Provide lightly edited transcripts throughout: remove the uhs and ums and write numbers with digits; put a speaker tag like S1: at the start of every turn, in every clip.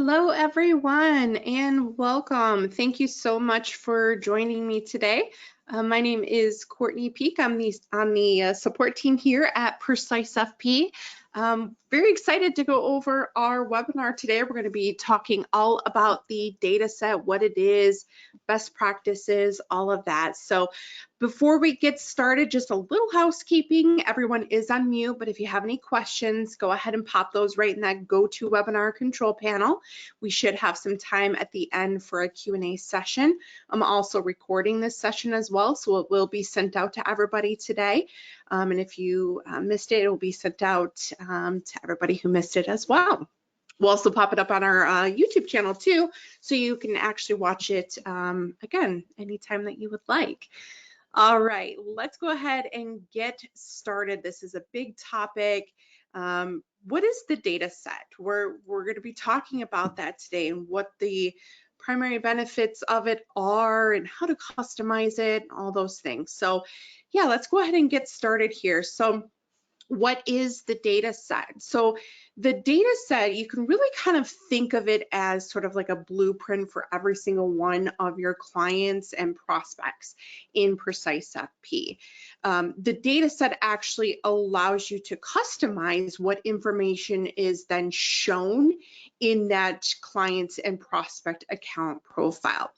S1: Hello, everyone, and welcome. Thank you so much for joining me today. My name is Courtney Peak. I'm on the support team here at PreciseFP. Very excited to go over our webinar today. We're going to be talking all about the data set, what it is, best practices, all of that. So before we get started, just a little housekeeping. Everyone is on mute, but if you have any questions, go ahead and pop those right in that GoToWebinar control panel. We should have some time at the end for a Q&A session. I'm also recording this session as well, so it will be sent out to everybody today. And if you missed it, it will be sent out to everybody who missed it as well. We'll also pop it up on our YouTube channel too, so you can actually watch it again anytime that you would like. All right, let's go ahead and get started. This is a big topic. What is the data set? We're going to be talking about that today and what the primary benefits of it are and how to customize it, all those things. So yeah, let's go ahead and get started here. So what is the data set? So the data set, you can really kind of think of it as sort of like a blueprint for every single one of your clients and prospects in PreciseFP. The data set actually allows you to customize what information is then shown in that client's and prospect account profile.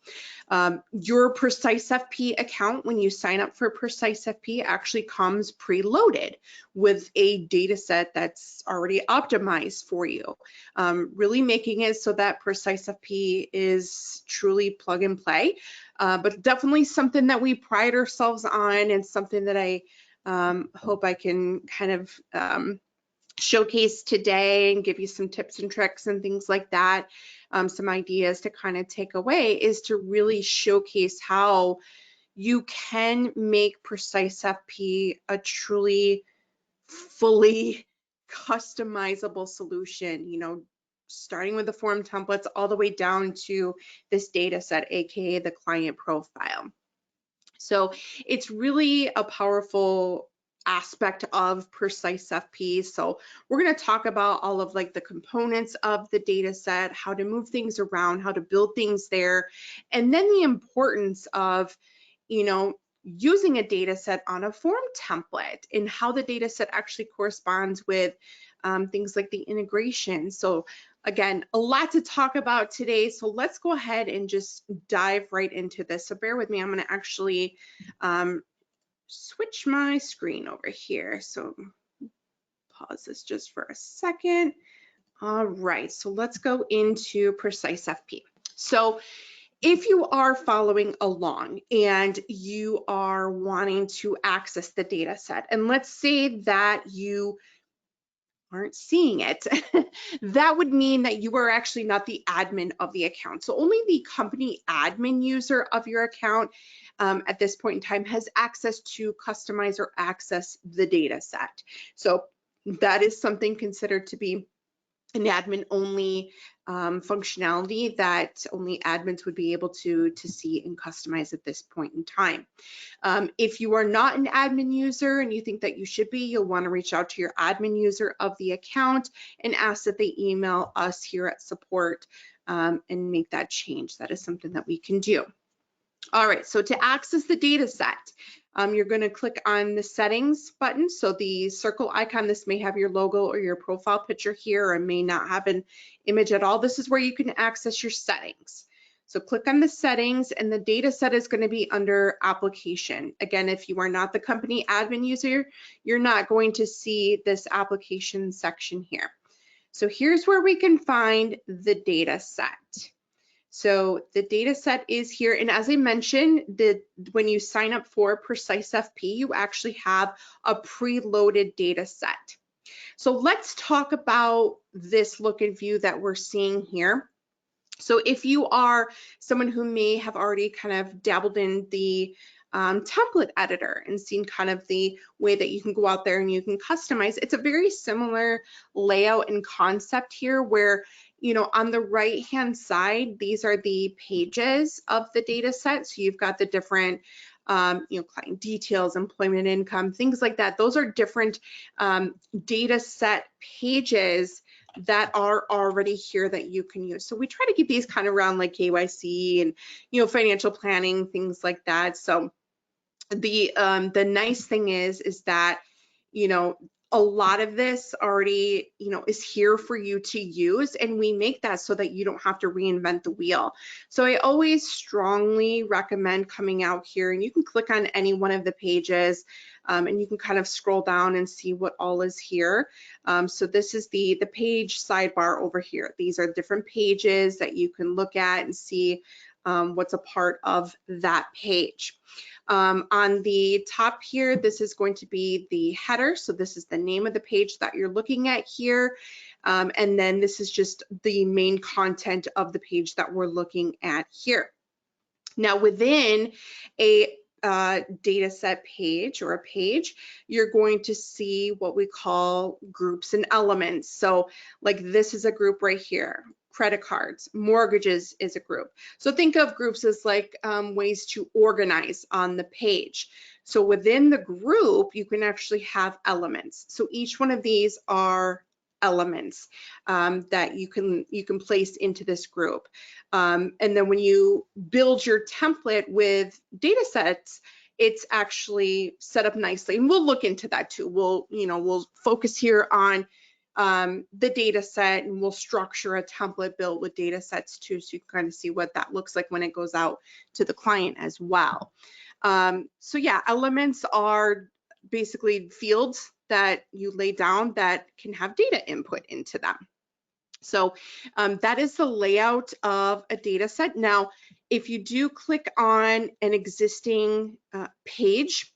S1: Your PreciseFP account, when you sign up for PreciseFP, actually comes preloaded with a data set that's already optimized for you, really making it so that PreciseFP is truly plug and play, but definitely something that we pride ourselves on and something that I hope I can kind of showcase today and give you some tips and tricks and things like that, some ideas to kind of take away, is to really showcase how you can make PreciseFP a truly fully customizable solution, you know, starting with the form templates all the way down to this data set, aka the client profile. So it's really a powerful aspect of PreciseFP. So we're going to talk about all of like the components of the data set, how to move things around, how to build things there, and then the importance of, you know, using a data set on a form template and how the data set actually corresponds with things like the integration. So again, a lot to talk about today. So let's go ahead and just dive right into this. So bear with me. I'm going to actually switch my screen over here. So pause this just for a second. All right, so let's go into PreciseFP. So if you are following along and you are wanting to access the data set, and let's say that you aren't seeing it, that would mean that you are actually not the admin of the account. So only the company admin user of your account at this point in time has access to customize or access the data set. So that is something considered to be an admin only functionality that only admins would be able to see and customize at this point in time. If you are not an admin user and you think that you should be, you'll want to reach out to your admin user of the account and ask that they email us here at support and make that change. That is something that we can do. All right, so to access the data set, you're going to click on the settings button. So the circle icon, this may have your logo or your profile picture here, or may not have an image at all. This is where you can access your settings. So click on the settings and the data set is going to be under application. Again, if you are not the company admin user, you're not going to see this application section here. So here's where we can find the data set. So the data set is here, and as I mentioned, when you sign up for PreciseFP, you actually have a preloaded data set. So let's talk about this look and view that we're seeing here. So if you are someone who may have already kind of dabbled in the template editor and seen kind of the way that you can go out there and you can customize, it's a very similar layout and concept here where, you know, on the right hand side, these are the pages of the data set. So you've got the different you know, client details, employment income, things like that. Those are different data set pages that are already here that you can use. So we try to keep these kind of around like KYC and, you know, financial planning, things like that. So the nice thing is that, you know, a lot of this already, you know, is here for you to use, and we make that so that you don't have to reinvent the wheel. So I always strongly recommend coming out here, and you can click on any one of the pages, and you can kind of scroll down and see what all is here. So this is the page sidebar over here. These are different pages that you can look at and see what's a part of that page. On the top here, this is going to be the header. So this is the name of the page that you're looking at here. And then this is just the main content of the page that we're looking at here. Now within a data set page or a page, you're going to see what we call groups and elements. So like this is a group right here. Credit cards, mortgages is a group. So think of groups as like ways to organize on the page. So within the group, you can actually have elements. So each one of these are elements that you can place into this group. And then when you build your template with data sets, it's actually set up nicely. And we'll look into that too. We'll focus here on the data set, and we'll structure a template built with data sets too, so you can kind of see what that looks like when it goes out to the client as well. So yeah, elements are basically fields that you lay down that can have data input into them. So that is the layout of a data set. Now, if you do click on an existing page,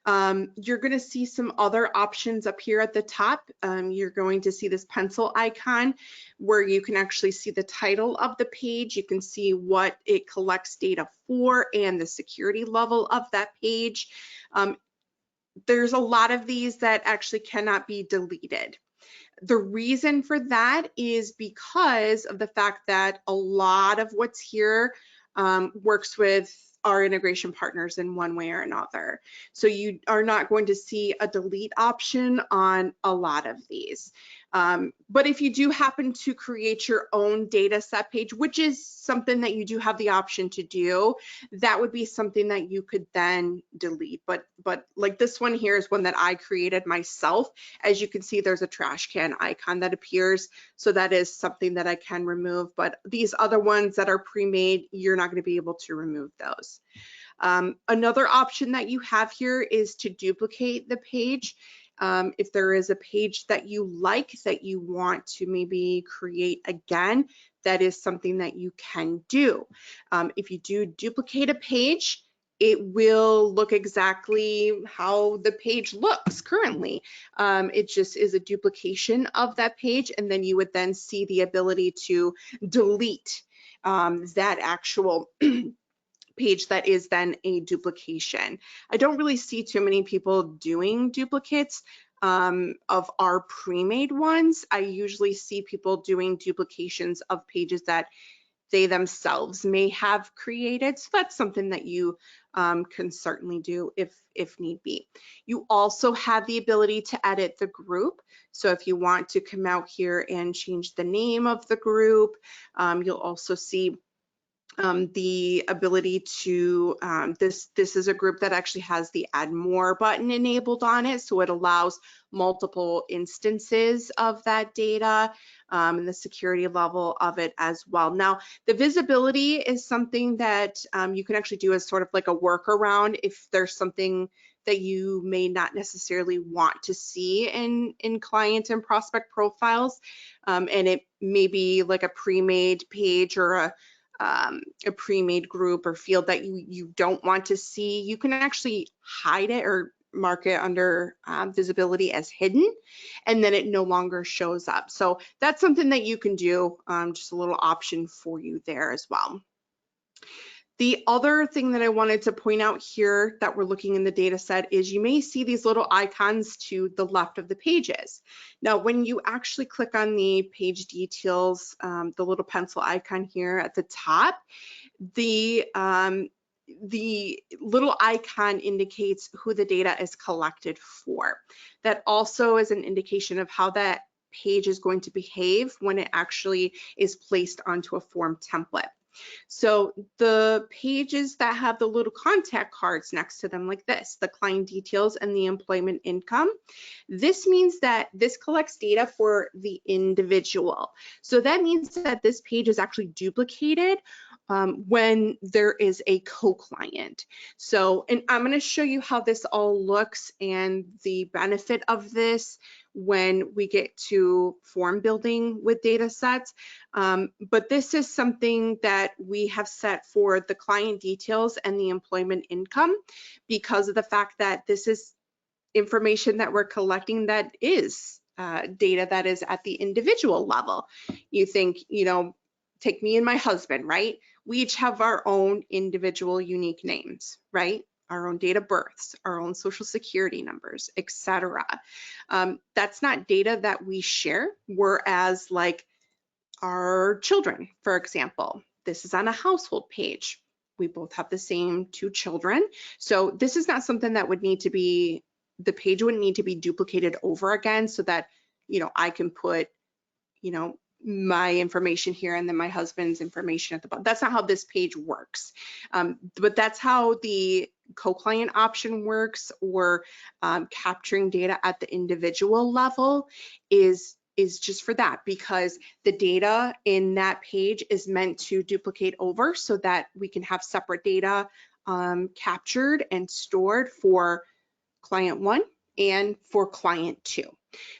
S1: you're going to see some other options up here at the top. You're going to see this pencil icon where you can actually see the title of the page. You can see what it collects data for and the security level of that page. There's a lot of these that actually cannot be deleted. The reason for that is because of the fact that a lot of what's here works with our integration partners in one way or another. So you are not going to see a delete option on a lot of these. But if you do happen to create your own data set page, which is something that you do have the option to do, that would be something that you could then delete. But like this one here is one that I created myself. As you can see, there's a trash can icon that appears. So that is something that I can remove. But these other ones that are pre-made, you're not going to be able to remove those. Another option that you have here is to duplicate the page. If there is a page that you like that you want to maybe create again, that is something that you can do. If you do duplicate a page, it will look exactly how the page looks currently. It just is a duplication of that page, and then you would then see the ability to delete that actual page that is then a duplication. I don't really see too many people doing duplicates of our pre-made ones. I usually see people doing duplications of pages that they themselves may have created. So that's something that you can certainly do if need be. You also have the ability to edit the group. So if you want to come out here and change the name of the group, you'll also see the ability to, this is a group that actually has the add more button enabled on it. So it allows multiple instances of that data and the security level of it as well. Now, the visibility is something that you can actually do as sort of like a workaround if there's something that you may not necessarily want to see in client and prospect profiles. And it may be like a pre-made page or a pre-made group or field that you don't want to see. You can actually hide it or mark it under visibility as hidden, and then it no longer shows up. So that's something that you can do, just a little option for you there as well. The other thing that I wanted to point out here that we're looking in the data set is you may see these little icons to the left of the pages. Now, when you actually click on the page details, the little pencil icon here at the top, the little icon indicates who the data is collected for. That also is an indication of how that page is going to behave when it actually is placed onto a form template. So the pages that have the little contact cards next to them like this, the client details and the employment income, this means that this collects data for the individual. So that means that this page is actually duplicated when there is a co-client. So, and I'm going to show you how this all looks and the benefit of this when we get to form building with data sets. But this is something that we have set for the client details and the employment income because of the fact that this is information that we're collecting that is data that is at the individual level. You think, you know, take me and my husband, right? We each have our own individual unique names, right? Our own date of births, our own social security numbers, etc. That's not data that we share, whereas like our children, for example, this is on a household page. We both have the same 2 children. So this is not something that would need to be, the page wouldn't need to be duplicated over again so that, you know, I can put, you know, my information here and then my husband's information at the bottom. That's not how this page works. But that's how the co-client option works, or capturing data at the individual level is just for that, because the data in that page is meant to duplicate over so that we can have separate data captured and stored for client 1 and for client 2.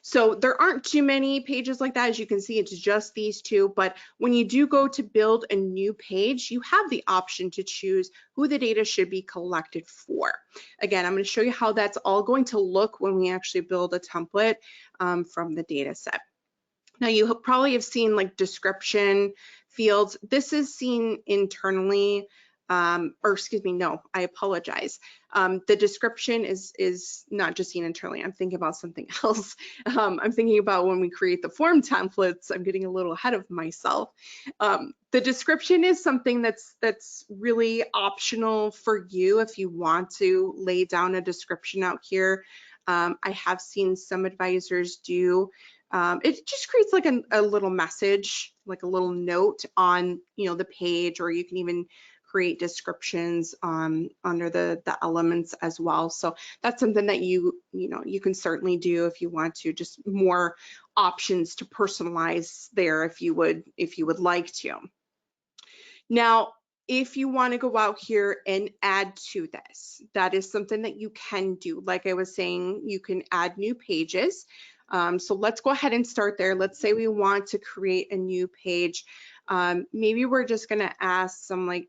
S1: So there aren't too many pages like that. As you can see, it's just these 2, but when you do go to build a new page, you have the option to choose who the data should be collected for. Again, I'm going to show you how that's all going to look when we actually build a template from the data set. Now you probably have seen like description fields. This is seen internally, or excuse me, no, I apologize. The description is not just seen internally. I'm thinking about something else. I'm thinking about when we create the form templates. I'm getting a little ahead of myself. The description is something that's really optional for you if you want to lay down a description out here. I have seen some advisors do. It just creates like a little message, like a little note on, you know, the page, or you can even create descriptions under the elements as well. So that's something that you can certainly do if you want to, just more options to personalize there if you would like to. Now, if you want to go out here and add to this, that is something that you can do. Like I was saying, you can add new pages. So let's go ahead and start there. Let's say we want to create a new page. Maybe we're just going to ask some, like,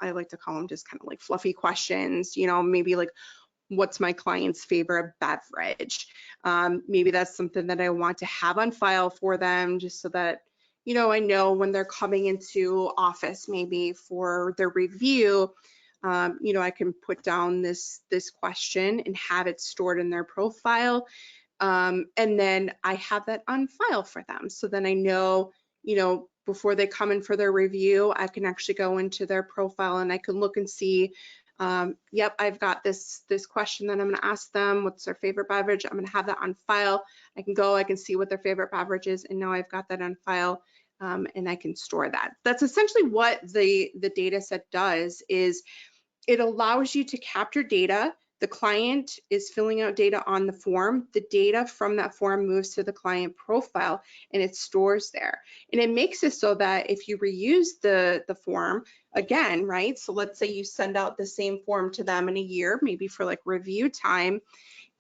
S1: I like to call them just kind of like fluffy questions, you know, maybe like, what's my client's favorite beverage? Maybe that's something that I want to have on file for them, just so that, you know, I know when they're coming into office, maybe for their review, you know, I can put down this question and have it stored in their profile. And then I have that on file for them. So then I know, you know, before they come in for their review, I can actually go into their profile and I can look and see, yep, I've got this question that I'm going to ask them. What's their favorite beverage? I'm going to have that on file. I can go, I can see what their favorite beverage is, and now I've got that on file, and I can store that. That's essentially what the data set does, is it allows you to capture data. The client is filling out data on the form. The data from that form moves to the client profile and it stores there. And it makes it so that if you reuse the form again, right? So let's say you send out the same form to them in a year, maybe for like review time,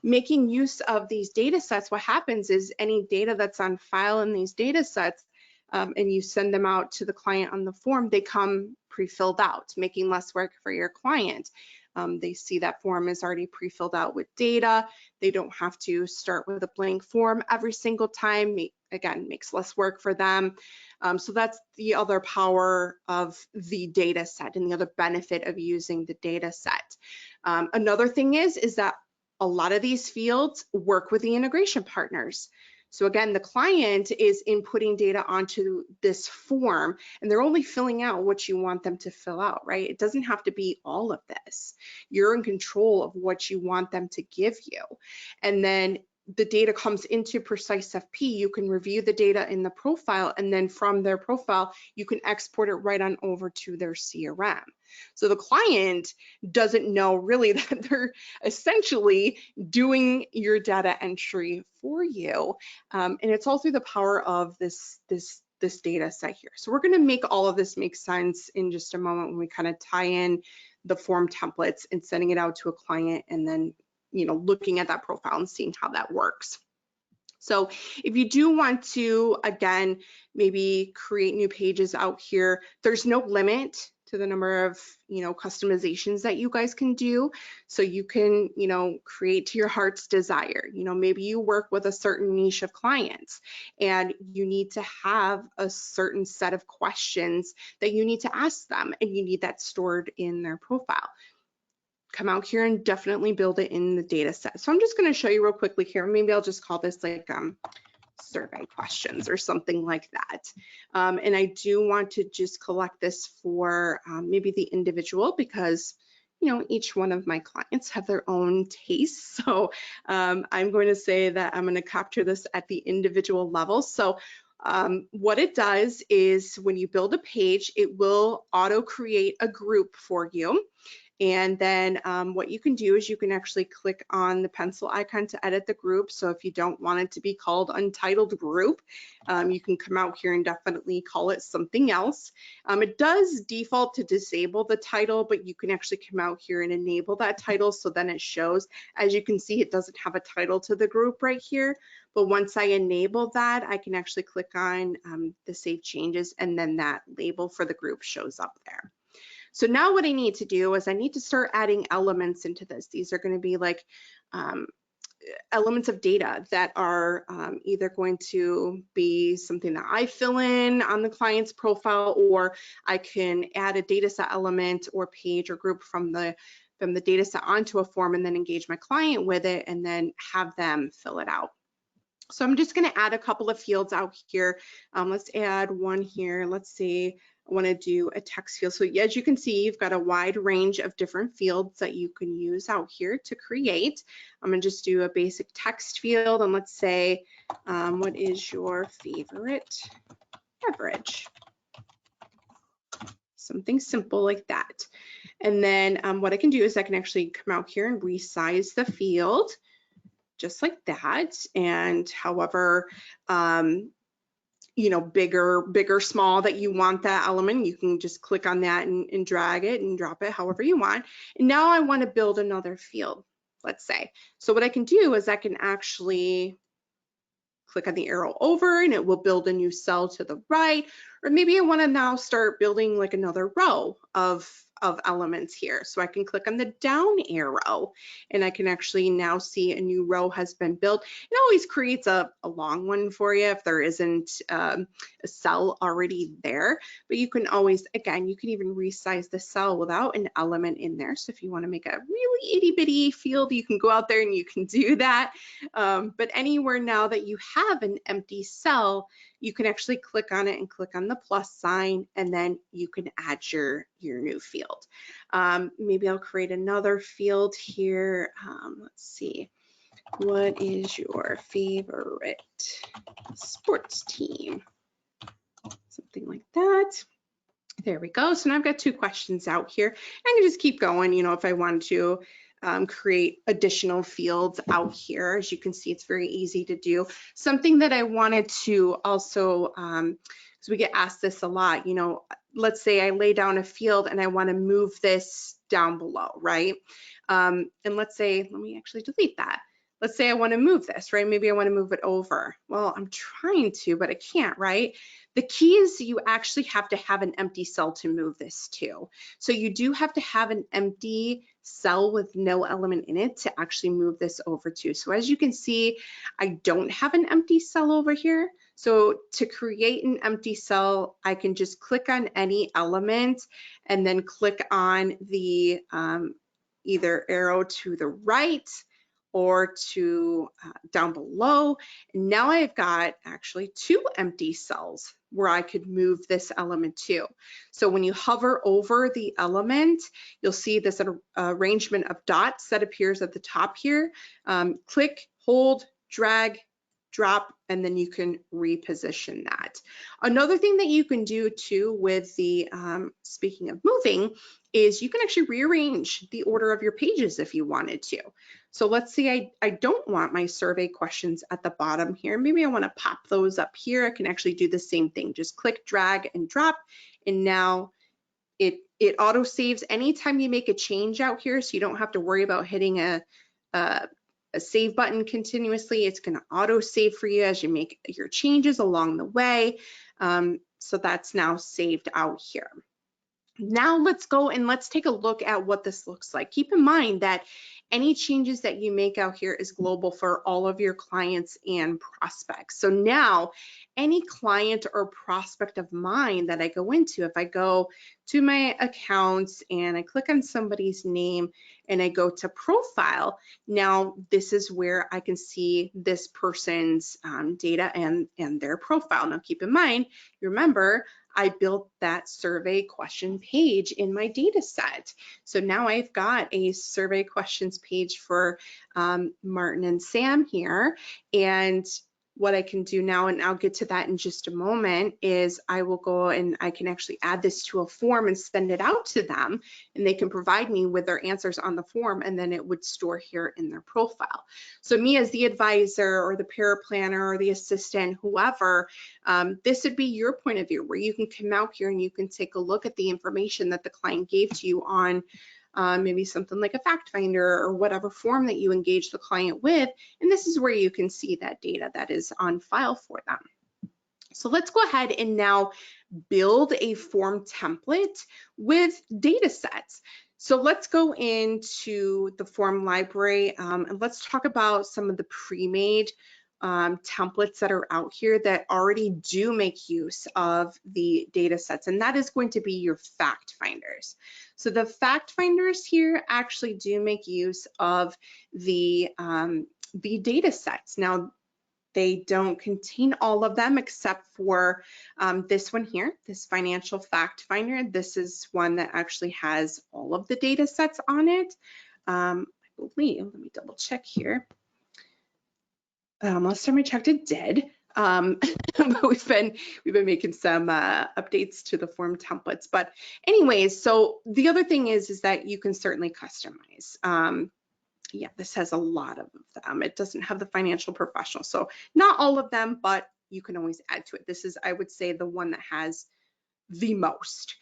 S1: making use of these data sets, what happens is any data that's on file in these data sets, and you send them out to the client on the form, they come pre-filled out, making less work for your client. They see that form is already pre-filled out with data. They don't have to start with a blank form every single time. Again, makes less work for them. So that's the other power of the data set and the other benefit of using the data set. Another thing is that a lot of these fields work with the integration partners. So again, the client is inputting data onto this form and they're only filling out what you want them to fill out, right? It doesn't have to be all of this. You're in control of what you want them to give you. And then the data comes into PreciseFP, you can review the data in the profile, and then from their profile, you can export it right on over to their CRM. So the client doesn't know really that they're essentially doing your data entry for you. And it's all through the power of this data set here. So we're going to make all of this make sense in just a moment when we kind of tie in the form templates and sending it out to a client, and then looking at that profile and seeing how that works. So if you do want to, again, maybe create new pages out here, there's no limit to the number of, customizations that you guys can do. So you can, create to your heart's desire. Maybe you work with a certain niche of clients and you need to have a certain set of questions that you need to ask them, and you need that stored in their profile. Come out here and definitely build it in the data set. So I'm just going to show you real quickly here. Maybe I'll just call this like survey questions or something like that. And I do want to just collect this for maybe the individual, because each one of my clients have their own tastes. So I'm going to say that I'm going to capture this at the individual level. So what it does is when you build a page, it will auto create a group for you. And then what you can do is you can actually click on the pencil icon to edit the group. So if you don't want it to be called untitled group, you can come out here and definitely call it something else. It does default to disable the title, but you can actually come out here and enable that title. So then it shows, as you can see, it doesn't have a title to the group right here. But once I enable that, I can actually click on the Save Changes, and then that label for the group shows up there. So now what I need to do is I need to start adding elements into this. These are going to be like elements of data that are either going to be something that I fill in on the client's profile, or I can add a data set element or page or group from the data set onto a form and then engage my client with it and then have them fill it out. So I'm just going to add a couple of fields out here. Let's add one here. Let's see. I want to do a text field. So as you can see, you've got a wide range of different fields that you can use out here to create. I'm going to just do a basic text field, and let's say, what is your favorite beverage? Something simple like that. And then what I can do is I can actually come out here and resize the field just like that. And however, bigger, small that you want that element, you can just click on that and drag it and drop it however you want. And now I want to build another field, let's say. So what I can do is I can actually click on the arrow over and it will build a new cell to the right. Or maybe I want to now start building like another row of elements here. So I can click on the down arrow and I can actually now see a new row has been built. It always creates a long one for you if there isn't a cell already there, but you can always, again, you can even resize the cell without an element in there. So if you want to make a really itty bitty field, you can go out there and you can do that. But anywhere now that you have an empty cell, you can actually click on it and click on the plus sign, and then you can add your new field. Maybe I'll create another field here. Let's see. What is your favorite sports team? Something like that. There we go. So now I've got 2 questions out here. I can just keep going, if I want to create additional fields out here. As you can see, it's very easy to do. Something that I wanted to also, because we get asked this a lot, let's say I lay down a field and I want to move this down below, right? And let's say, let me actually delete that. Let's say I want to move this, right? Maybe I want to move it over. Well, I'm trying to, but I can't, right? The key is you actually have to have an empty cell to move this to. So you do have to have an empty cell with no element in it to actually move this over to. So as you can see, I don't have an empty cell over here. So to create an empty cell, I can just click on any element and then click on the either arrow to the right or to down below. And now I've got actually 2 empty cells where I could move this element to. So when you hover over the element, you'll see this arrangement of dots that appears at the top here. Click, hold, drag, drop, and then you can reposition that. Another thing that you can do too with the, speaking of moving, is you can actually rearrange the order of your pages if you wanted to. So let's say I don't want my survey questions at the bottom here. Maybe I want to pop those up here. I can actually do the same thing. Just click, drag, and drop, and now it auto saves anytime you make a change out here, so you don't have to worry about hitting a save button continuously. It's going to auto save for you as you make your changes along the way. So that's now saved out here. Now let's go and let's take a look at what this looks like. Keep in mind that any changes that you make out here is global for all of your clients and prospects. So now any client or prospect of mine that I go into, if I go to my accounts and I click on somebody's name and I go to profile, now this is where I can see this person's data and their profile. Now keep in mind, remember, I built that survey question page in my data set. So now I've got a survey questions page for Martin and Sam here. And what I can do now, and I'll get to that in just a moment, is I will go and I can actually add this to a form and send it out to them, and they can provide me with their answers on the form, and then it would store here in their profile. So me as the advisor or the paraplanner or the assistant, whoever, this would be your point of view where you can come out here and you can take a look at the information that the client gave to you on maybe something like a fact finder or whatever form that you engage the client with. And this is where you can see that data that is on file for them. So let's go ahead and now build a form template with data sets. So let's go into the form library and let's talk about some of the pre-made templates that are out here that already do make use of the data sets, and that is going to be your fact finders. So the fact finders here actually do make use of the data sets. Now, they don't contain all of them except for this one here, this financial fact finder. This is one that actually has all of the data sets on it. I believe, let me double check here. Last time I checked, it did, but we've been making some updates to the form templates. But anyways, so the other thing is that you can certainly customize. Yeah, this has a lot of them. It doesn't have the financial professional, so not all of them, but you can always add to it. This is, I would say, the one that has the most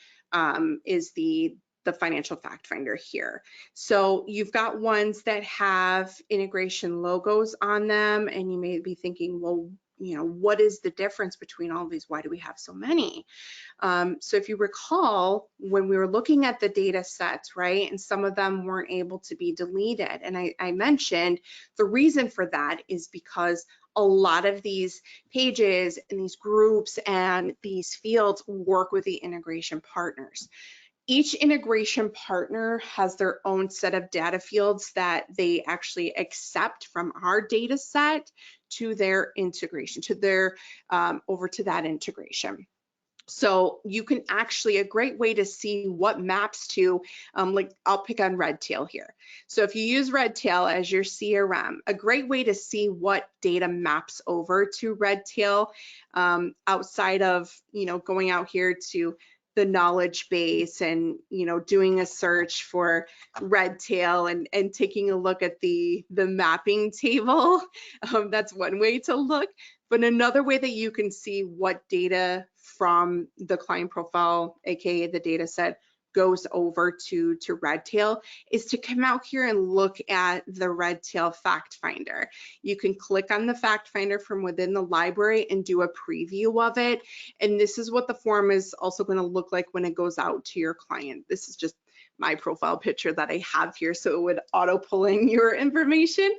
S1: is the financial fact finder here. So you've got ones that have integration logos on them, and you may be thinking, well, you know, what is the difference between all of these? Why do we have so many? So if you recall, when we were looking at the data sets, right, and some of them weren't able to be deleted, and I mentioned the reason for that is because a lot of these pages and these groups and these fields work with the integration partners. Each integration partner has their own set of data fields that they actually accept from our data set to their integration, to their over to that integration. So you can actually, a great way to see what maps to, like I'll pick on Redtail here. So if you use Redtail as your CRM, a great way to see what data maps over to Redtail outside of, you know, going out here to the knowledge base and, you know, doing a search for Redtail and taking a look at the mapping table. That's one way to look. But another way that you can see what data from the client profile, aka the data set, goes over to Redtail is to come out here and look at the Redtail fact finder. You can click on the fact finder from within the library and do a preview of it. And this is what the form is also going to look like when it goes out to your client. This is just my profile picture that I have here, so it would auto pull in your information.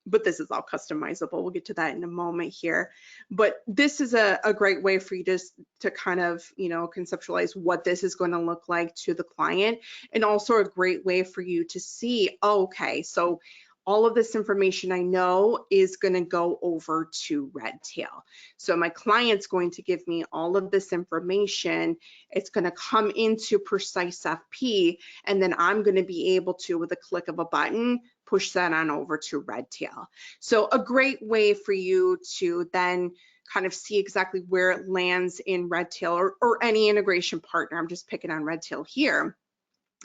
S1: But this is all customizable. We'll get to that in a moment here. But this is a great way for you to kind of, you know, conceptualize what this is going to look like to the client, and also a great way for you to see, oh, okay, so all of this information I know is going to go over to Redtail. So my client's going to give me all of this information. It's going to come into PreciseFP, and then I'm going to be able to, with a click of a button, push that on over to Redtail. So a great way for you to then kind of see exactly where it lands in Redtail or any integration partner. I'm just picking on Redtail here,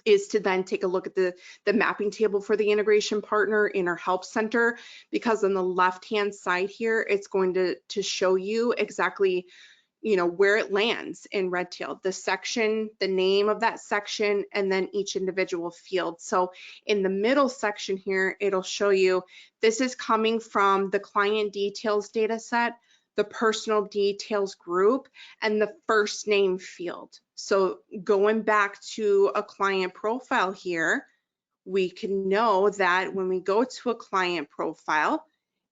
S1: is to then take a look at the mapping table for the integration partner in our help center, because on the left hand side here, it's going to show you exactly where it lands in Redtail, the section, the name of that section, and then each individual field. So in the middle section here, it'll show you this is coming from the client details data set, the personal details group, and the first name field. So going back to a client profile here, we can know that when we go to a client profile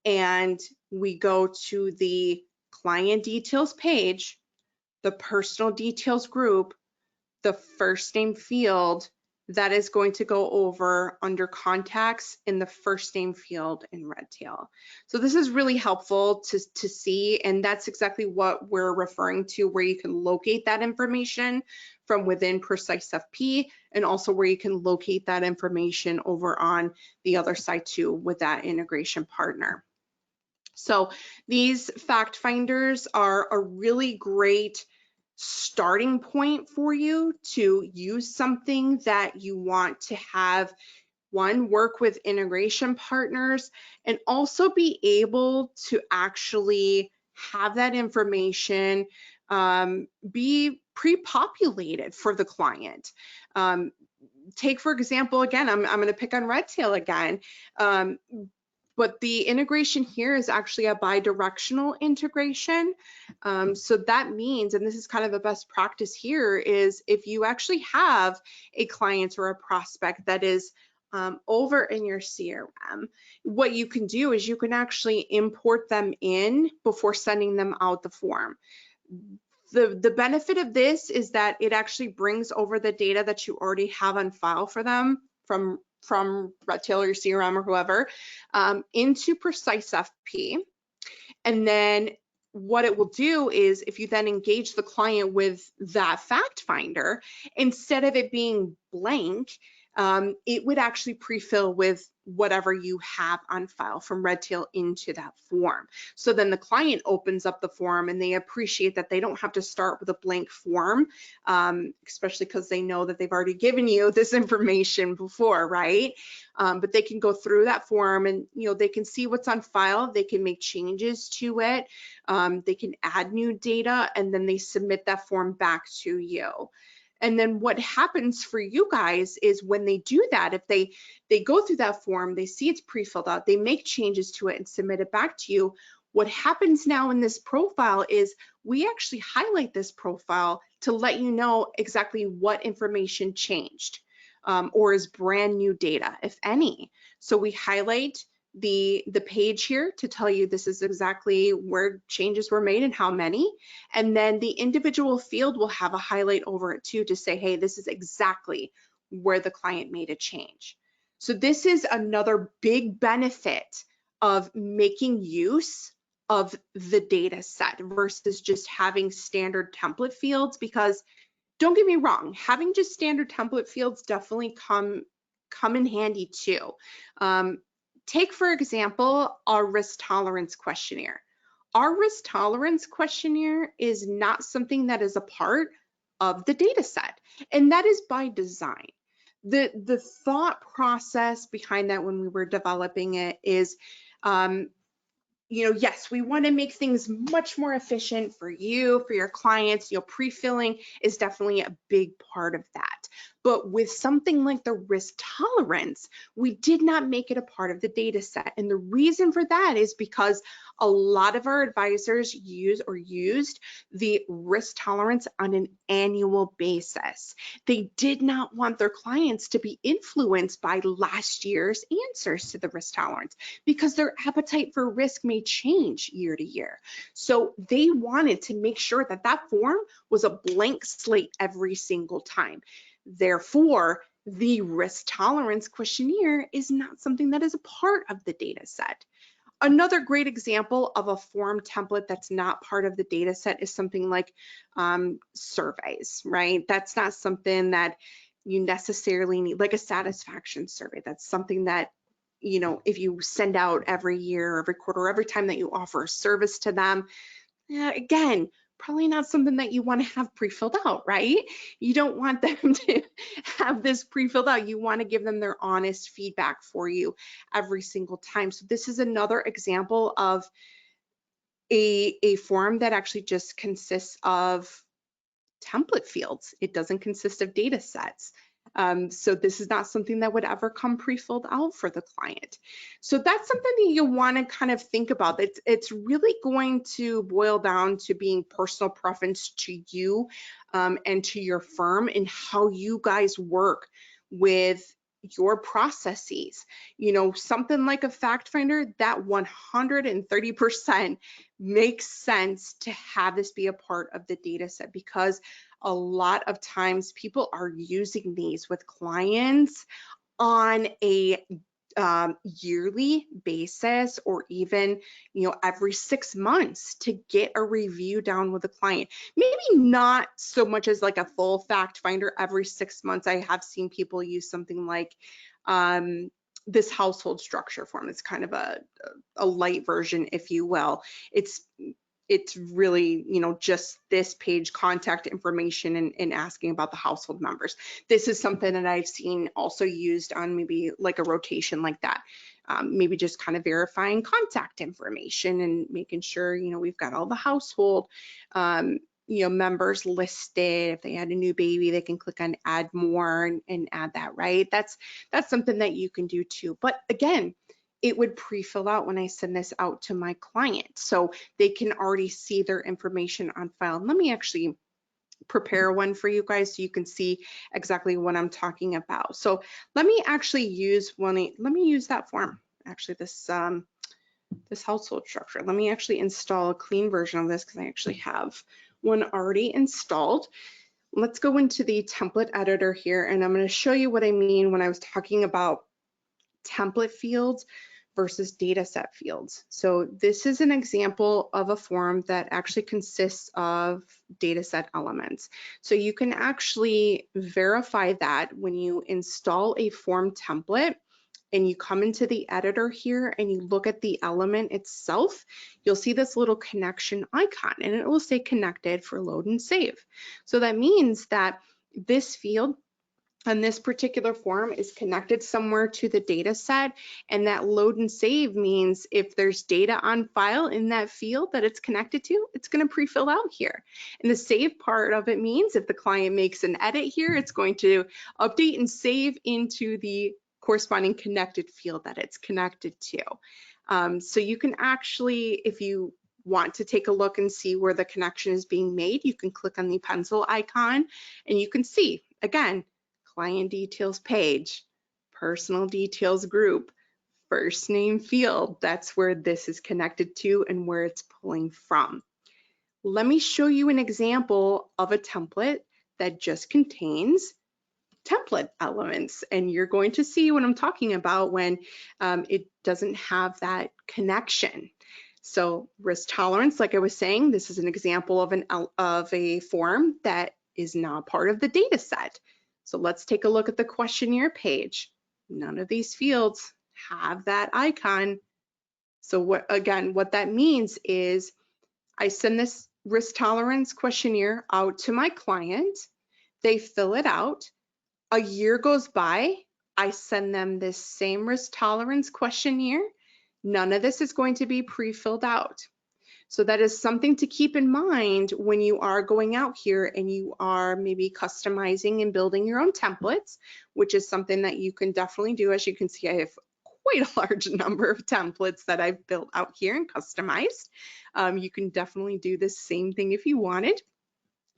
S1: and we go to the client details page, the personal details group, the first name field, that is going to go over under contacts in the first name field in Redtail. So this is really helpful to see, and that's exactly what we're referring to, where you can locate that information from within PreciseFP, and also where you can locate that information over on the other side too with that integration partner. So these fact finders are a really great starting point for you to use something that you want to have, one, work with integration partners, and also be able to actually have that information be pre-populated for the client. Take, for example, again, I'm going to pick on Redtail again. But the integration here is actually a bi-directional integration. So that means, and this is kind of a best practice here, is if you actually have a client or a prospect that is over in your CRM, what you can do is you can actually import them in before sending them out the form. The benefit of this is that it actually brings over the data that you already have on file for them from Redtail or your CRM or whoever into PreciseFP. And then what it will do is, if you then engage the client with that fact finder, instead of it being blank, it would actually pre-fill with whatever you have on file from Redtail into that form. So then the client opens up the form and they appreciate that they don't have to start with a blank form, especially because they know that they've already given you this information before, right? But they can go through that form and they can see what's on file, they can make changes to it, they can add new data, and then they submit that form back to you. And then what happens for you guys is when they do that, if they go through that form, they see it's pre-filled out, they make changes to it and submit it back to you, what happens now in this profile is we actually highlight this profile to let you know exactly what information changed or is brand new data, if any. So we highlight the page here to tell you this is exactly where changes were made and how many, and then the individual field will have a highlight over it too to say, hey, this is exactly where the client made a change. So this is another big benefit of making use of the data set versus just having standard template fields, because don't get me wrong, having just standard template fields definitely come in handy too. Take, for example, our risk tolerance questionnaire. Our risk tolerance questionnaire is not something that is a part of the data set, and that is by design. The thought process behind that when we were developing it is, yes, we want to make things much more efficient for you, for your clients. Pre-filling is definitely a big part of that. But with something like the risk tolerance, we did not make it a part of the data set. And the reason for that is because a lot of our advisors used the risk tolerance on an annual basis. They did not want their clients to be influenced by last year's answers to the risk tolerance, because their appetite for risk may change year to year. So they wanted to make sure that that form was a blank slate every single time. Therefore, the risk tolerance questionnaire is not something that is a part of the data set. Another great example of a form template that's not part of the data set is something like surveys, right? That's not something that you necessarily need, like a satisfaction survey. That's something that if you send out every year, every quarter, every time that you offer a service to them, again, probably not something that you want to have pre-filled out, right? You don't want them to have this pre-filled out. You want to give them their honest feedback for you every single time. So this is another example of a form that actually just consists of template fields. It doesn't consist of data sets. So this is not something that would ever come pre-filled out for the client. So that's something that you want to kind of think about. It's really going to boil down to being personal preference to you and to your firm and how you guys work with your processes. Something like a fact finder, that 130% makes sense to have this be a part of the data set, because a lot of times people are using these with clients on a yearly basis, or even every 6 months, to get a review down with a client. Maybe not so much as like a full fact finder every 6 months. I have seen people use something like this household structure form. It's kind of a light version, if you will. It's really, just this page, contact information, and asking about the household members. This is something that I've seen also used on maybe like a rotation like that. Maybe just kind of verifying contact information and making sure, we've got all the household, members listed. If they had a new baby, they can click on add more and add that, right? That's something that you can do too. But again, it would pre-fill out when I send this out to my client, so they can already see their information on file. Let me actually prepare one for you guys so you can see exactly what I'm talking about. So let me actually use that form, actually this household structure. Let me actually install a clean version of this, because I actually have one already installed. Let's go into the template editor here, and I'm going to show you what I mean when I was talking about template fields versus data set fields. So this is an example of a form that actually consists of data set elements. So you can actually verify that when you install a form template and you come into the editor here and you look at the element itself, you'll see this little connection icon, and it will say connected for load and save. So that means that this field and this particular form is connected somewhere to the data set, and that load and save means if there's data on file in that field that it's connected to, it's going to pre-fill out here. And the save part of it means if the client makes an edit here, it's going to update and save into the corresponding connected field that it's connected to. So you can actually, if you want to take a look and see where the connection is being made, you can click on the pencil icon and you can see, again, client details page, personal details group, first name field. That's where this is connected to and where it's pulling from. Let me show you an example of a template that just contains template elements, and you're going to see what I'm talking about when it doesn't have that connection. So risk tolerance, like I was saying, this is an example of a form that is not part of the data set. So let's take a look at the questionnaire page. None of these fields have that icon. So what that means is I send this risk tolerance questionnaire out to my client. They fill it out. A year goes by. I send them this same risk tolerance questionnaire. None of this is going to be pre-filled out. So that is something to keep in mind when you are going out here and you are maybe customizing and building your own templates, which is something that you can definitely do. As you can see, I have quite a large number of templates that I've built out here and customized. You can definitely do the same thing if you wanted.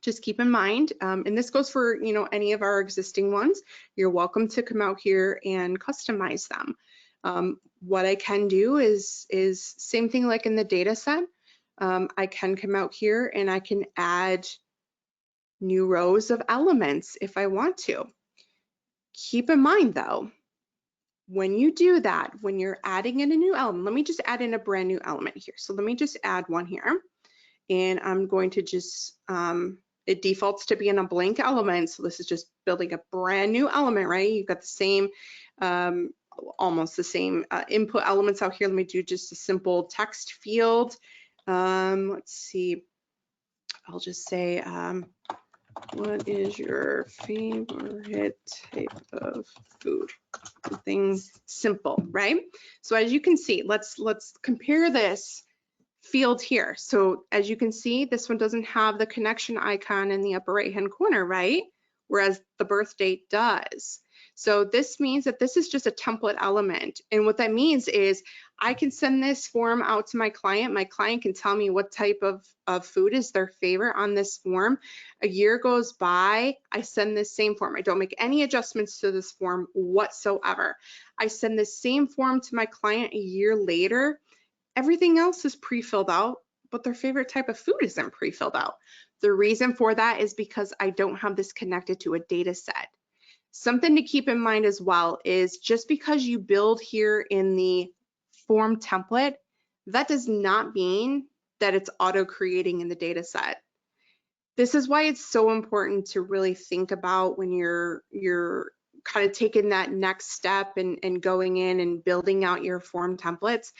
S1: Just keep in mind, and this goes for any of our existing ones, you're welcome to come out here and customize them. What I can do is same thing like in the data set. I can come out here and I can add new rows of elements if I want to. Keep in mind though, when you do that, when you're adding in a new element, let me just add in a brand new element here. So let me just add one here, and I'm going to just, it defaults to being a blank element. So this is just building a brand new element, right? You've got the same almost the same input elements out here. Let me do just a simple text field. Let's see, I'll just say, what is your favorite type of food? Something simple, right? So as you can see, let's compare this field here. So as you can see, this one doesn't have the connection icon in the upper right hand corner, right? Whereas the birth date does. So this means that this is just a template element. And what that means is I can send this form out to my client. My client can tell me what type of food is their favorite on this form. A year goes by, I send this same form. I don't make any adjustments to this form whatsoever. I send this same form to my client a year later. Everything else is pre-filled out, but their favorite type of food isn't pre-filled out. The reason for that is because I don't have this connected to a data set. Something to keep in mind as well is just because you build here in the form template, that does not mean that it's auto-creating in the data set. This is why it's so important to really think about when you're kind of taking that next step and going in and building out your form templates.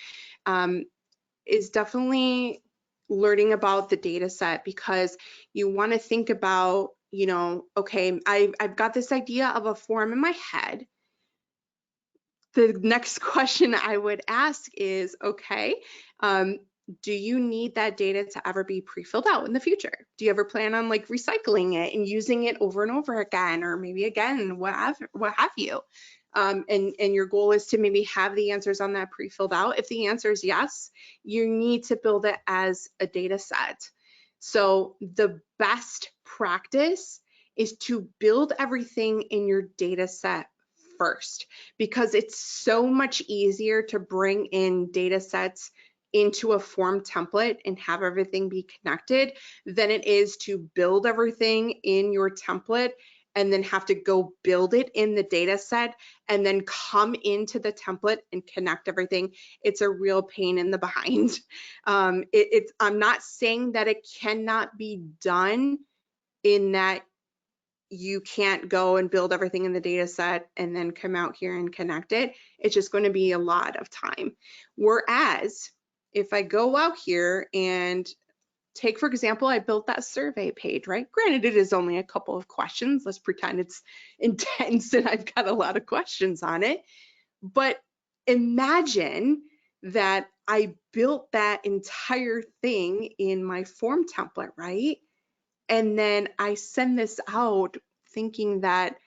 S1: Is definitely learning about the data set, because you want to think about, you know, okay, I've got this idea of a form in my head. The next question I would ask is, okay, do you need that data to ever be pre-filled out in the future? Do you ever plan on like recycling it and using it over and over again, or maybe again, what have you? And your goal is to maybe have the answers on that pre-filled out. If the answer is yes, you need to build it as a data set. So the best practice is to build everything in your data set first, because it's so much easier to bring in data sets into a form template and have everything be connected than it is to build everything in your template and then have to go build it in the data set and then come into the template and connect everything. It's a real pain in the behind. I'm not saying that it cannot be done, in that you can't go and build everything in the data set and then come out here and connect it. It's just going to be a lot of time. Whereas if I go out here and take, for example, I built that survey page, right? Granted, it is only a couple of questions. Let's pretend it's intense and I've got a lot of questions on it. But imagine that I built that entire thing in my form template, right? And then I send this out thinking that,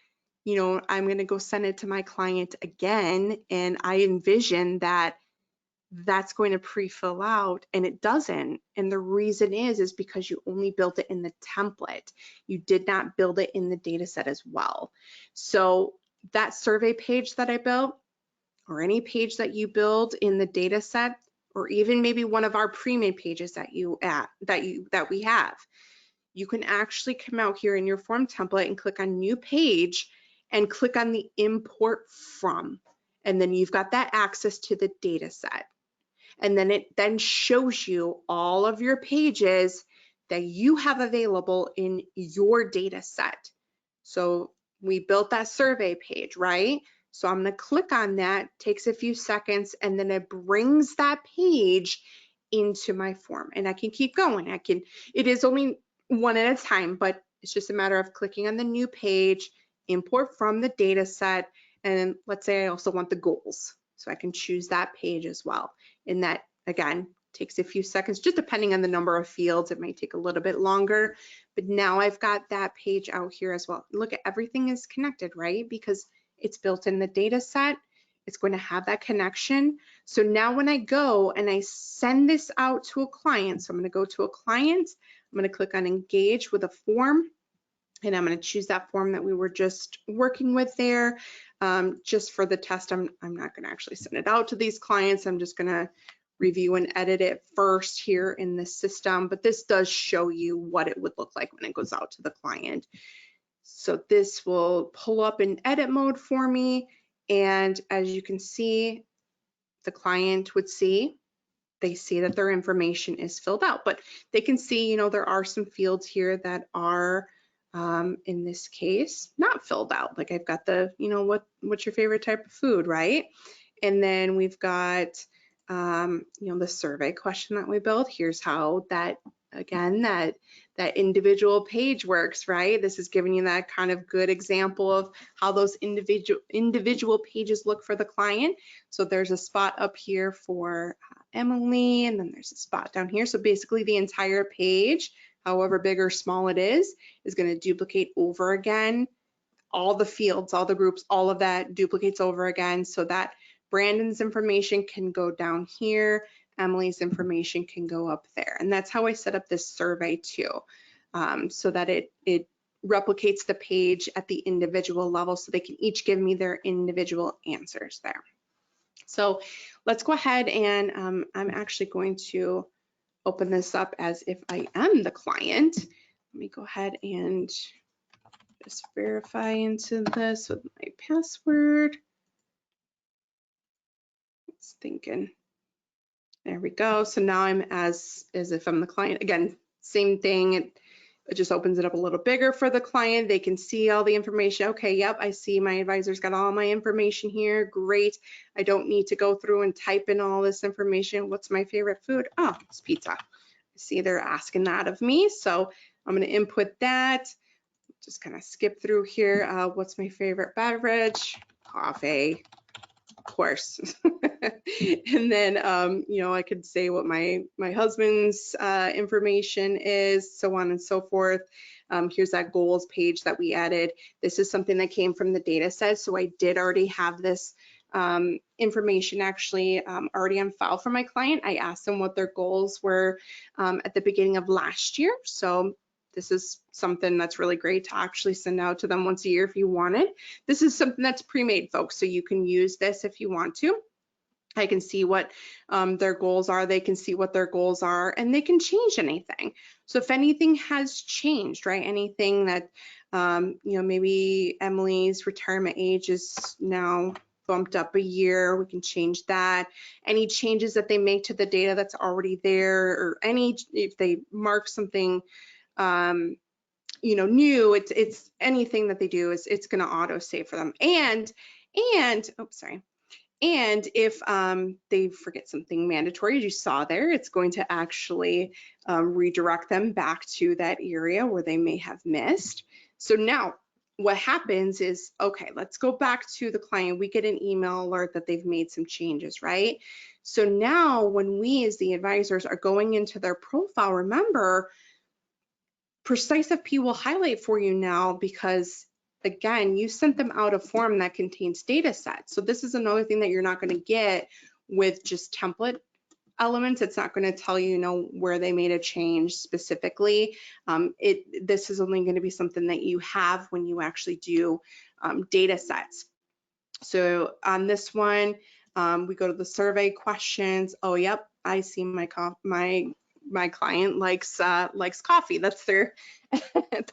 S1: you know, I'm going to go send it to my client again. And I envision that that's going to pre-fill out, and it doesn't. And the reason is because you only built it in the template. You did not build it in the data set as well. So that survey page that I built, or any page that you build in the data set, or even maybe one of our pre-made pages that we have, you can actually come out here in your form template and click on new page and click on the import from, and then you've got that access to the data set. And then it then shows you all of your pages that you have available in your data set. So we built that survey page, right? So I'm going to click on that, takes a few seconds, and then it brings that page into my form. And I can keep going. It is only one at a time, but it's just a matter of clicking on the new page, import from the data set, and then let's say I also want the goals. So I can choose that page as well. And that, again, takes a few seconds, just depending on the number of fields. It may take a little bit longer, but now I've got that page out here as well. Look at everything is connected, right? Because it's built in the data set. It's going to have that connection. So now when I go and I send this out to a client, so I'm going to go to a client, I'm going to click on engage with a form, and I'm going to choose that form that we were just working with there. Just for the test, I'm not going to actually send it out to these clients. I'm just going to review and edit it first here in the system, but this does show you what it would look like when it goes out to the client. So this will pull up in edit mode for me, and as you can see, the client would see, they see that their information is filled out, but they can see, you know, there are some fields here that are in this case, not filled out. Like I've got the, what's your favorite type of food, right? And then we've got, the survey question that we built. Here's how that, again, that individual page works, right? This is giving you that kind of good example of how those individual pages look for the client. So there's a spot up here for Emily, and then there's a spot down here. So basically the entire page, however big or small it is going to duplicate over again. All the fields, all the groups, all of that duplicates over again, so that Brandon's information can go down here, Emily's information can go up there. And that's how I set up this survey too, so that it replicates the page at the individual level, so they can each give me their individual answers there. So let's go ahead and I'm actually going to open this up as if I am the client. Let me go ahead and just verify into this with my password. It's thinking. There we go. So now I'm as if I'm the client. Again, same thing. It just opens it up a little bigger for the client. They can see all the information. Okay, yep, I see my advisor's got all my information here. Great. I don't need to go through and type in all this information. What's my favorite food? Oh, it's pizza. I see they're asking that of me. So I'm going to input that. Just kind of skip through here. What's my favorite beverage? Coffee, of course. And then, I could say what my husband's information is, so on and so forth. Here's that goals page that we added. This is something that came from the data set, so I did already have this information actually already on file for my client. I asked them what their goals were at the beginning of last year. So this is something that's really great to actually send out to them once a year if you want it. This is something that's pre-made, folks, so you can use this if you want to. I can see what their goals are, they can see what their goals are, and they can change anything. So if anything has changed, right, anything that, maybe Emily's retirement age is now bumped up a year, we can change that. Any changes that they make to the data that's already there, or if they mark something new, it's anything that they do it's going to auto save for them. And if they forget something mandatory, as you saw there, it's going to actually redirect them back to that area where they may have missed. So now what happens is, okay, let's go back to the client. We get an email alert that they've made some changes, right? So now when we as the advisors are going into their profile, remember, PreciseFP will highlight for you now because, again, you sent them out a form that contains data sets. So this is another thing that you're not going to get with just template elements. It's not going to tell you, where they made a change specifically. This is only going to be something that you have when you actually do data sets. So on this one, we go to the survey questions. Oh, yep, I see my client likes coffee. That's their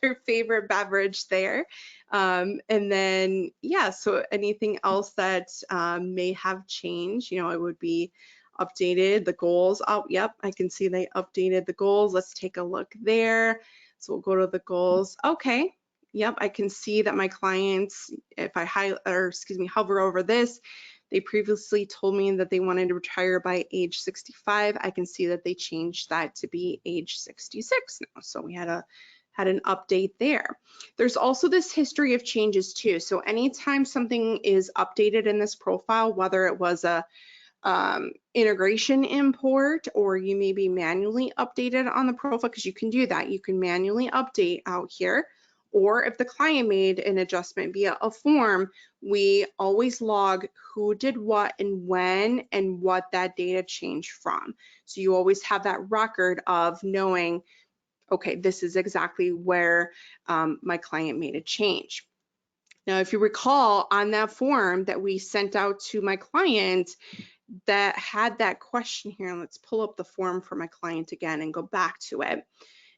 S1: their favorite beverage there. And then, yeah, so anything else that may have changed, it would be updated. The goals, oh, yep, I can see they updated the goals. Let's take a look there. So we'll go to the goals. Okay, yep, I can see that my clients, if I hover over this, they previously told me that they wanted to retire by age 65. I can see that they changed that to be age 66 now. So we had an update there. There's also this history of changes too. So anytime something is updated in this profile, whether it was a integration import or you may be manually updated on the profile, because you can do that. You can manually update out here. Or if the client made an adjustment via a form, we always log who did what and when and what that data changed from. So you always have that record of knowing, okay, this is exactly where my client made a change. Now, if you recall on that form that we sent out to my client that had that question here, and let's pull up the form for my client again and go back to it.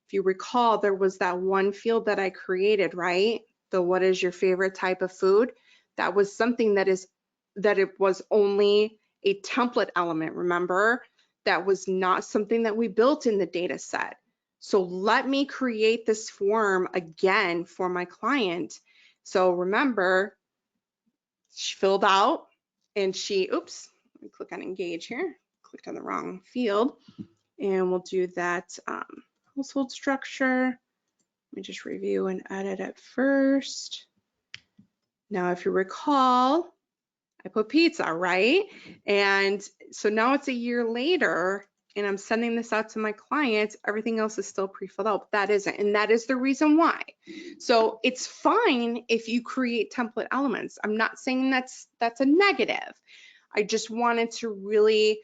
S1: If you recall, there was that one field that I created, right? The what is your favorite type of food? That was something that it was only a template element, remember? That was not something that we built in the data set. So let me create this form again for my client. So remember, she filled out and she, oops, let me click on engage here, clicked on the wrong field, and we'll do that household structure. Let me just review and edit it first. Now, if you recall, I put pizza, right? And so now it's a year later and I'm sending this out to my clients. Everything else is still pre-filled out, but that isn't. And that is the reason why. So it's fine if you create template elements. I'm not saying that's a negative. I just wanted to really,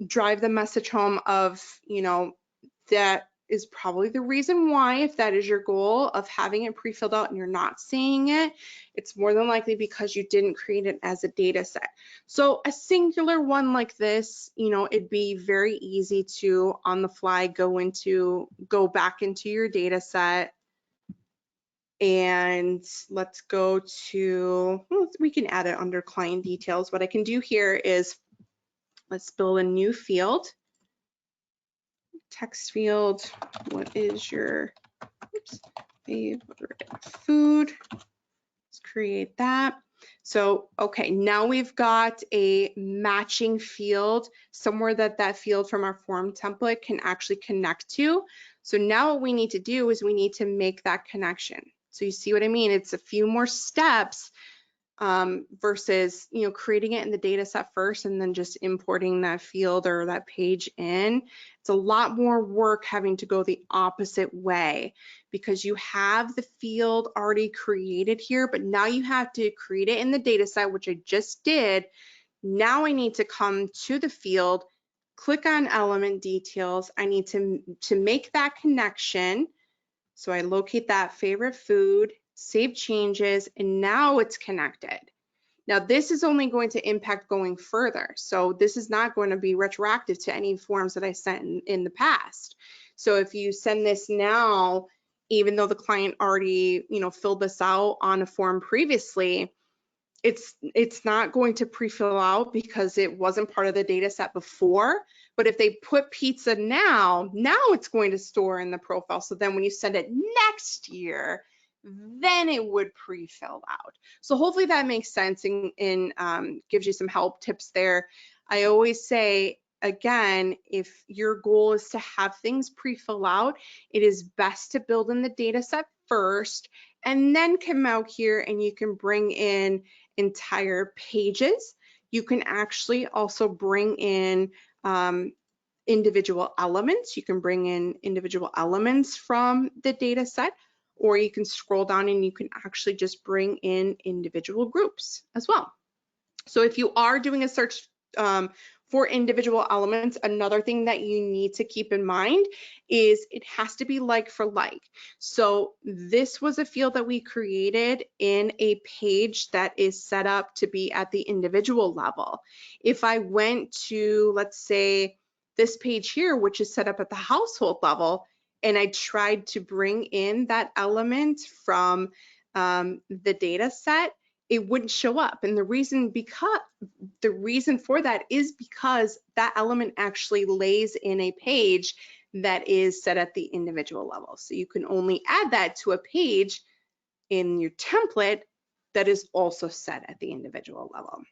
S1: drive the message home of, that is probably the reason why, if that is your goal of having it pre-filled out and you're not seeing it, it's more than likely because you didn't create it as a data set. So a singular one like this, it'd be very easy to on the fly go back into your data set. And let's go to, well, we can add it under client details. What I can do here is let's build a new field. Text field, what is your favorite food? Let's create that. So, okay, now we've got a matching field, somewhere that field from our form template can actually connect to. So now what we need to do is we need to make that connection. So you see what I mean? It's a few more steps versus creating it in the data set first and then just importing that field or that page in. It's a lot more work having to go the opposite way because you have the field already created here, but now you have to create it in the data set, which I just did. Now I need to come to the field, click on element details. I need to make that connection. So I locate that favorite food, save changes, and now it's connected. Now this is only going to impact going further. So this is not going to be retroactive to any forms that I sent in the past. So if you send this now, even though the client already, filled this out on a form previously, it's not going to pre-fill out because it wasn't part of the data set before. But if they put pizza now it's going to store in the profile. So then when you send it next year, then it would pre-fill out. So hopefully that makes sense and gives you some help tips there. I always say, again, if your goal is to have things pre-fill out, it is best to build in the data set first and then come out here and you can bring in entire pages. You can actually also bring in individual elements. You can bring in individual elements from the data set, or you can scroll down and you can actually just bring in individual groups as well. So if you are doing a search for individual elements, another thing that you need to keep in mind is it has to be like for like. So this was a field that we created in a page that is set up to be at the individual level. If I went to, let's say, this page here, which is set up at the household level, and I tried to bring in that element from the data set, it wouldn't show up. And the reason for that is because that element actually lays in a page that is set at the individual level. So you can only add that to a page in your template that is also set at the individual level.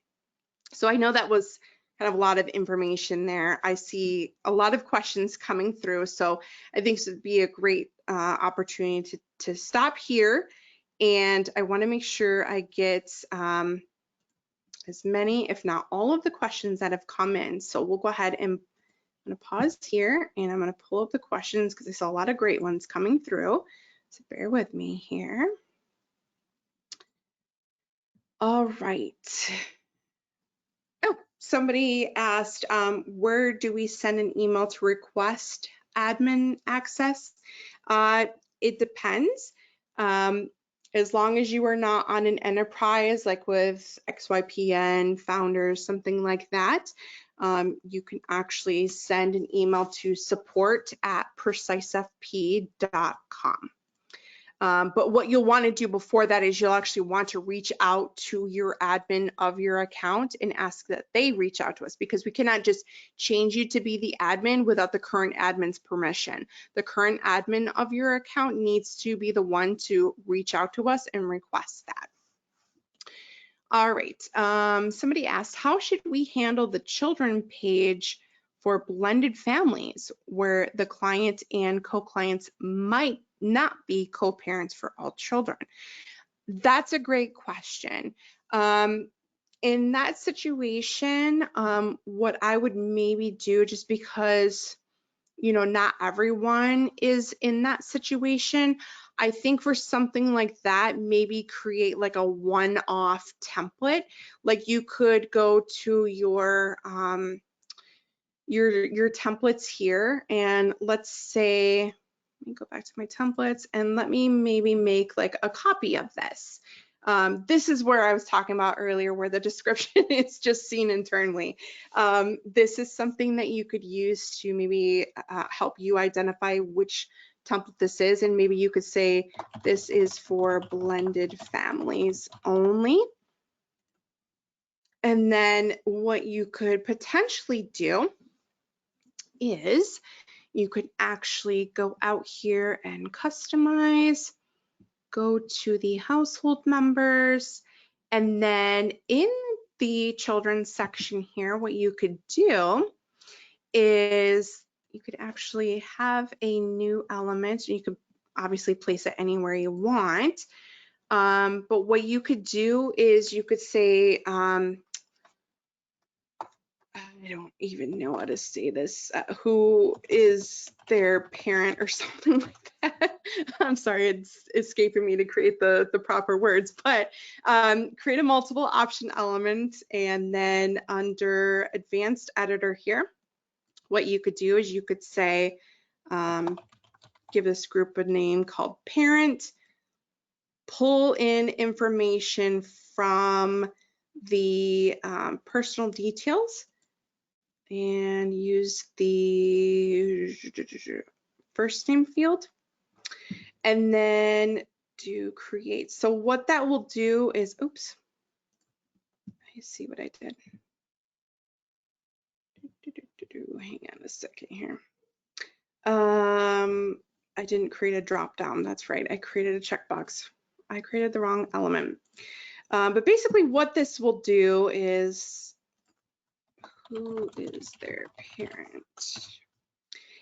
S1: So I know that was kind of a lot of information there. I see a lot of questions coming through. So I think this would be a great opportunity to stop here. And I want to make sure I get as many, if not all of the questions that have come in. So we'll go ahead and I'm going to pause here and I'm going to pull up the questions because I saw a lot of great ones coming through. So bear with me here. All right. Oh, somebody asked, where do we send an email to request admin access? It depends. As long as you are not on an enterprise, like with XYPN, Founders, something like that, you can actually send an email to support@precisefp.com. But what you'll want to do before that is you'll actually want to reach out to your admin of your account and ask that they reach out to us, because we cannot just change you to be the admin without the current admin's permission. The current admin of your account needs to be the one to reach out to us and request that. All right, somebody asked, how should we handle the children page for blended families where the client and co-clients might not be co-parents for all children? That's a great question. In that situation, what I would maybe do, just because not everyone is in that situation, I think for something like that, maybe create like a one-off template. Like you could go to your templates here, and let's say, let me go back to my templates and let me maybe make like a copy of this. This is where I was talking about earlier, where the description is just seen internally. This is something that you could use to maybe help you identify which template this is, and maybe you could say this is for blended families only. And then what you could potentially do is you could actually go out here and customize, go to the household members, and then in the children's section here, what you could do is you could actually have a new element. You could obviously place it anywhere you want, but what you could do is you could say, I don't even know how to say this, who is their parent or something like that. I'm sorry, it's escaping me to create the proper words, but create a multiple option element, and then under advanced editor here, what you could do is you could say, give this group a name called parent, pull in information from the personal details, and use the first name field, and then do create. So what that will do is, oops, I see what I did. Hang on a second here. I didn't create a drop down. That's right. I created a checkbox. I created the wrong element. But basically what this will do is, who is their parent?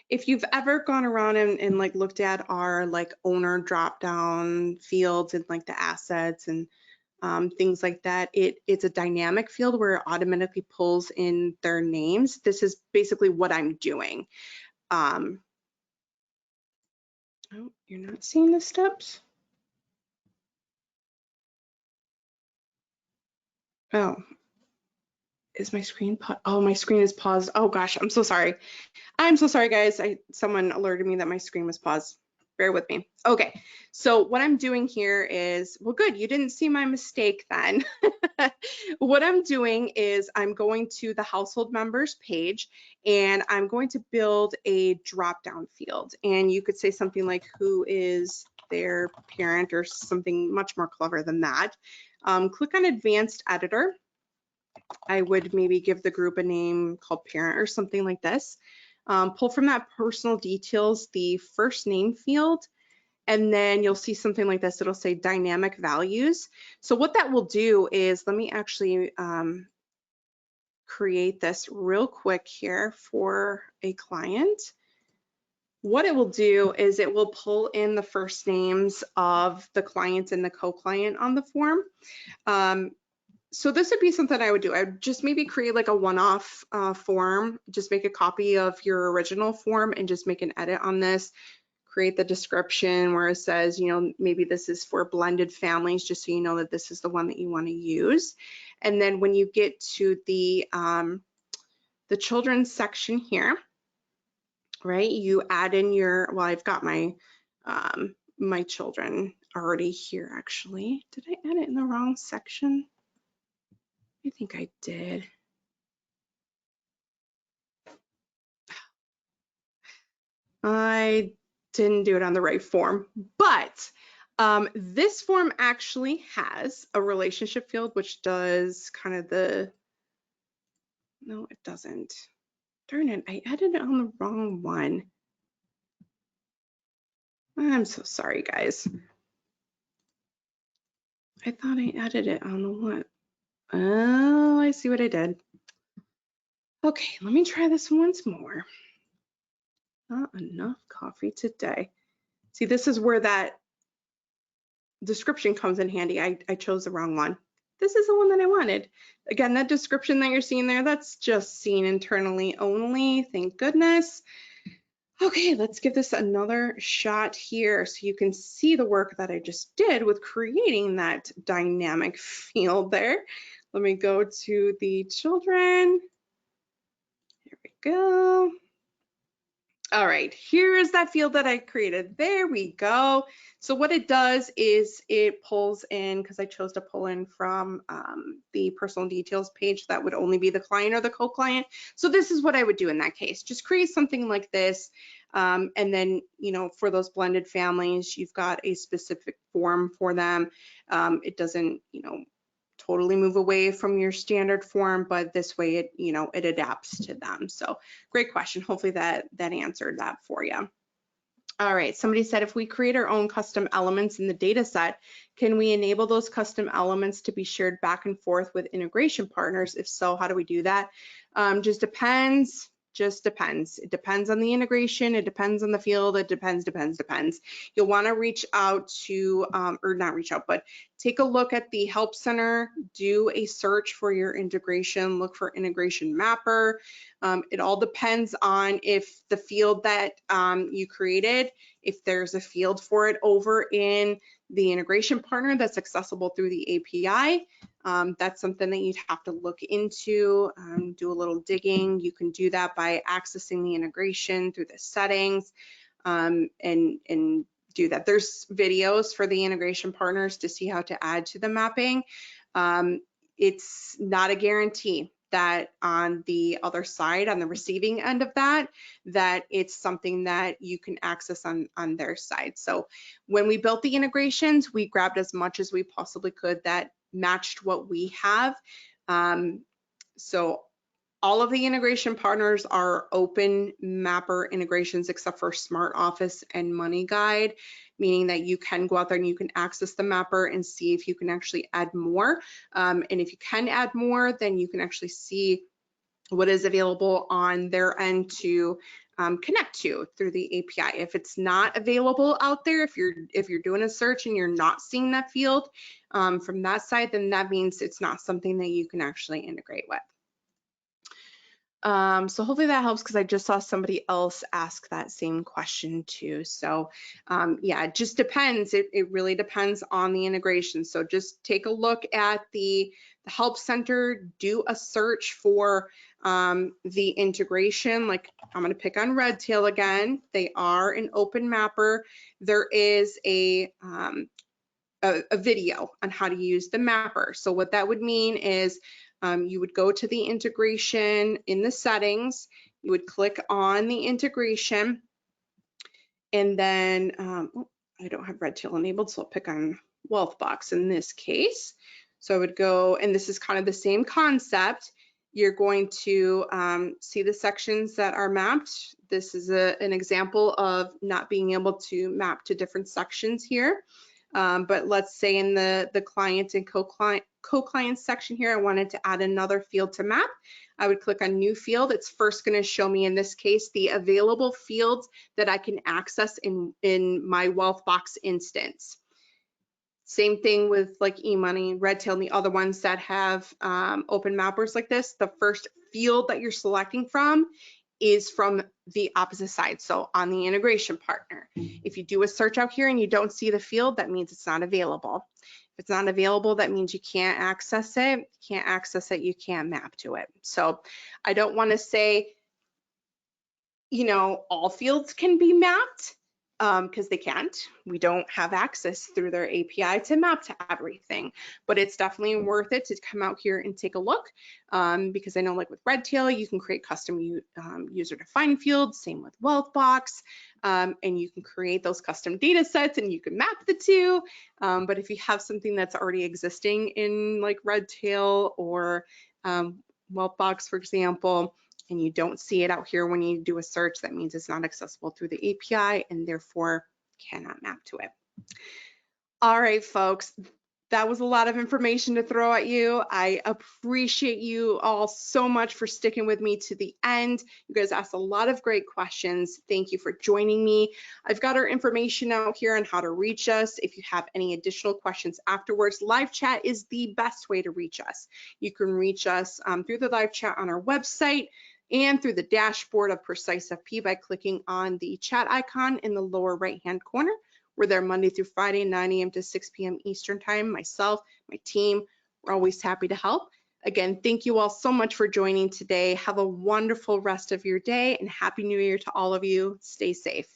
S1: If you've ever gone around and like looked at our like owner drop down fields and like the assets and things like that, it's a dynamic field where it automatically pulls in their names. This is basically what I'm doing. Oh, you're not seeing the steps? Oh, is my screen paused? Oh, my screen is paused. Oh gosh, I'm so sorry. I'm so sorry, guys. Someone alerted me that my screen was paused. Bear with me. Okay, so what I'm doing here is, well, good, you didn't see my mistake then. What I'm doing is I'm going to the household members page, and I'm going to build a drop-down field. And you could say something like, who is their parent, or something much more clever than that. Click on Advanced Editor. I would maybe give the group a name called parent or something like this. Pull from that personal details the first name field, and then you'll see something like this. It'll say dynamic values. So what that will do is, let me actually create this real quick here for a client. What it will do is it will pull in the first names of the client and the co-client on the form. So this would be something I would do. I would just maybe create like a one-off form, just make a copy of your original form and just make an edit on this. Create the description where it says, maybe this is for blended families, just so you know that this is the one that you want to use. And then when you get to the children's section here, right, you add in your, well, I've got my my children already here actually. Did I add it in the wrong section? I think I did. I didn't do it on the right form, but This form actually has a relationship field, which does kind of no, it doesn't. Darn it, I added it on the wrong one. I'm so sorry, guys. I thought I added it on the one. Oh, I see what I did. Okay, let me try this once more. Not enough coffee today. See, this is where that description comes in handy. I chose the wrong one. This is the one that I wanted. Again, that description that you're seeing there, that's just seen internally only. Thank goodness. Okay, let's give this another shot here so you can see the work that I just did with creating that dynamic field there. Let me go to the children. Here we go. All right, here is that field that I created. There we go. So what it does is it pulls in, because I chose to pull in from the personal details page, that would only be the client or the co-client. So this is what I would do in that case. Just create something like this. And then, you know, for those blended families, you've got a specific form for them. It doesn't, you know, totally move away from your standard form, but this way it, you know, it adapts to them. So great question. Hopefully that answered that for you. All right, somebody said if we create our own custom elements in the data set, can we enable those custom elements to be shared back and forth with integration partners? If so, how do we do that? Just depends. Just depends. It depends on the integration. It depends on the field. It depends. You'll want to reach out to, or not reach out, but take a look at the Help Center, do a search for your integration, look for integration mapper. It all depends on if the field that you created, if there's a field for it over in the integration partner that's accessible through the API. That's something that you'd have to look into, do a little digging. You can do that by accessing the integration through the settings and do that. There's videos for the integration partners to see how to add to the mapping. It's not a guarantee that on the other side, on the receiving end of that it's something that you can access on their side. So when we built the integrations, we grabbed as much as we possibly could that matched what we have. So all of the integration partners are open mapper integrations except for Smart Office and Money Guide, meaning that you can go out there and you can access the mapper and see if you can actually add more. And if you can add more, then you can actually see what is available on their end to connect to through the API. If it's not available out there, if you're doing a search and you're not seeing that field from that side, then that means it's not something that you can actually integrate with. So hopefully that helps, because I just saw somebody else ask that same question too. So yeah, it just depends. It really depends on the integration. So just take a look at the Help Center, do a search for the integration. Like I'm going to pick on Redtail again. They are an open mapper. There is a video on how to use the mapper. So what that would mean is you would go to the integration in the settings, you would click on the integration, and then, oh, I don't have Redtail enabled, so I'll pick on Wealthbox in this case. So I would go, and this is kind of the same concept. You're going to see the sections that are mapped. This is an example of not being able to map to different sections here. But let's say in the client and co-client section here, I wanted to add another field to map. I would click on new field. It's first going to show me, in this case, the available fields that I can access in my Wealthbox instance. Same thing with like eMoney, Redtail, and the other ones that have open mappers like this. The first field that you're selecting from is from the opposite side, so on the integration partner. If you do a search out here and you don't see the field, that means it's not available. If it's not available, that means you can't access it. You can't access it, you can't map to it. So I don't want to say, you know, all fields can be mapped. because they can't. We don't have access through their API to map to everything, but it's definitely worth it to come out here and take a look, because I know like with Redtail, you can create custom user-defined fields, same with Wealthbox, and you can create those custom data sets and you can map the two. But if you have something that's already existing in like Redtail or Wealthbox, for example, and you don't see it out here when you do a search, that means it's not accessible through the API and therefore cannot map to it. All right, folks, that was a lot of information to throw at you. I appreciate you all so much for sticking with me to the end. You guys asked a lot of great questions. Thank you for joining me. I've got our information out here on how to reach us. If you have any additional questions afterwards, live chat is the best way to reach us. You can reach us through the live chat on our website and through the dashboard of PreciseFP by clicking on the chat icon in the lower right-hand corner. We're there Monday through Friday, 9 a.m. to 6 p.m. Eastern time. Myself, my team, we're always happy to help. Again, thank you all so much for joining today. Have a wonderful rest of your day and Happy New Year to all of you. Stay safe.